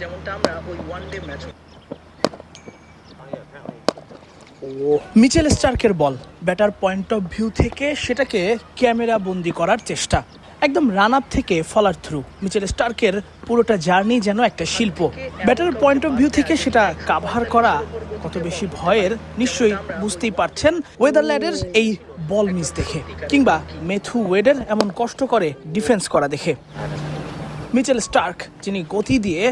যেমনটা আমরা ওই ওয়ানডে ম্যাচ। মিচেল স্টার্কের বল, ব্যাটার পয়েন্ট অফ ভিউ থেকে সেটাকে ক্যামেরা বন্দি করার চেষ্টা, একদম রান আপ থেকে ফলার থ্রু। মিচেল স্টার্কের পুরোটা জার্নি যেন একটা শিল্প। ব্যাটারের পয়েন্ট অফ ভিউ থেকে সেটা কাভার করা কত বেশি ভয়ের নিশ্চয়ই বুঝতেই পারছেন ওয়েদারল্যান্ডের এই বল মিস দেখে, কিংবা ম্যাথু ওয়েডের এমন কষ্ট করে ডিফেন্স করা দেখে। মিচেল স্টার্ক, যিনি গতি দিয়ে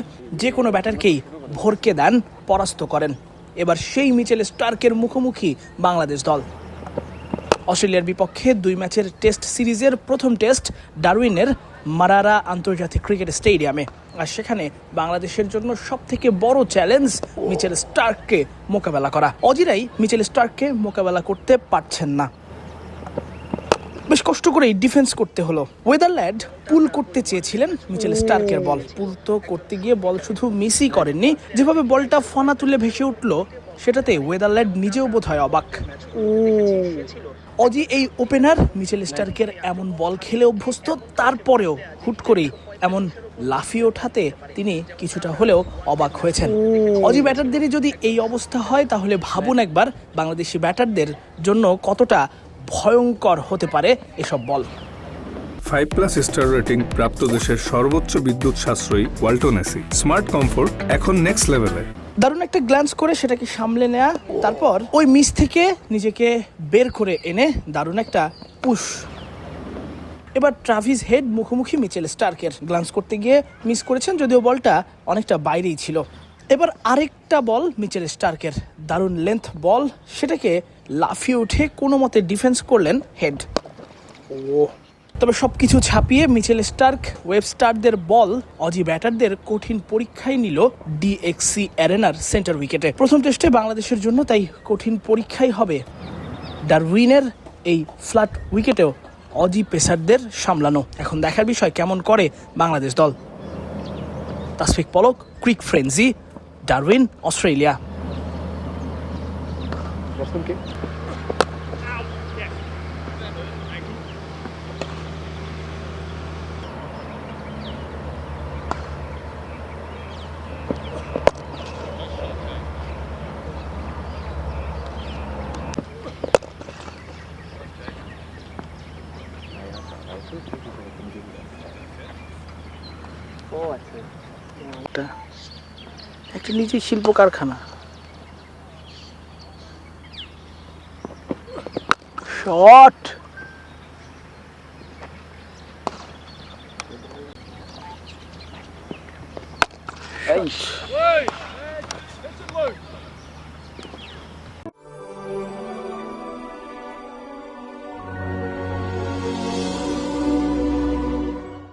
যে কোনো ব্যাটারকেই ভরকে দেন, পরাস্ত করেন। এবার সেই মিচেল স্টার্কের মুখোমুখি বাংলাদেশ দল। অস্ট্রেলিয়ার বিপক্ষে 2 ম্যাচের টেস্ট সিরিজের প্রথম টেস্ট ডারউইনের মারারা আন্তর্জাতিক ক্রিকেট স্টেডিয়ামে। আর সেখানে বাংলাদেশের জন্য সবথেকে বড় চ্যালেঞ্জ মিচেল স্টার্ককে মোকাবেলা করা। অজিরাই মিচেল স্টার্ককে মোকাবেলা করতে পারছেন না, বেশ কষ্ট করেই ডিফেন্স করতে হলো। ওয়েদারল্যান্ড পুল করতে চেয়েছিলেন মিচেল স্টার্কের বল, পুল তো করতে গিয়ে বল শুধু মিসই করেননি, যেভাবে বলটা ফনা তুলে ভেসে উঠল সেটাতে ওয়েদারল্যান্ড নিজেও বোধহয় অবাক। অজি এই ওপেনার মিচেল স্টার্কের এমন বল খেলে অভ্যস্ত, তারপরেও হুট করেই এমন লাফিয়ে ওঠাতে তিনি কিছুটা হলেও অবাক হয়েছেন। অজি ব্যাটারদেরই যদি এই অবস্থা হয় তাহলে ভাবুন একবার বাংলাদেশি ব্যাটারদের জন্য কতটা ভয়ঙ্কর হতে পারে এসব বল। 5+ স্টার রেটিং প্রাপ্ত দেশের সর্বোচ্চ বিদ্যুৎ সাশ্রয়ী ওয়ালটন এসি। স্মার্ট কমফোর্ট এখন নেক্সট লেভেলে। দারুণ একটা গ্ল্যান্স করে সেটাকে সামলে নেয়া, তারপর ওই মিস থেকে নিজেকে বের করে এনে দারুণ একটা পুশ। এবার ট্রাভিস হেড মুখোমুখি মিচেল স্টার্কের, গ্ল্যান্স করতে গিয়ে মিস করেছেন, যদিও বলটা অনেকটা বাইরেই ছিল। এবার আরেকটা বল মিচেল স্টার্কের, দারুণ লেন্থ বল, সেটাকে লাফিয়ে উঠে কোনো মতে ডিফেন্স করলেন হেড। তবে সবকিছু ছাপিয়ে মিচেল স্টার্ক ওয়েবস্টারদের বল অজি ব্যাটারদের কঠিন পরীক্ষায় নিল ডিএক্সি অ্যারেনার সেন্টার উইকেটে। প্রথম টেস্টে বাংলাদেশের জন্য তাই কঠিন পরীক্ষাই হবে ডারউইনের এই ফ্ল্যাট উইকেটেও অজি পেসারদের সামলানো। এখন দেখার বিষয় কেমন করে বাংলাদেশ দল। তাসফিক পলক, ক্রিক ফ্রেন্সি, ডারউইন, অস্ট্রেলিয়া। একটা নিজেই শিল্প কারখানা। শট, এই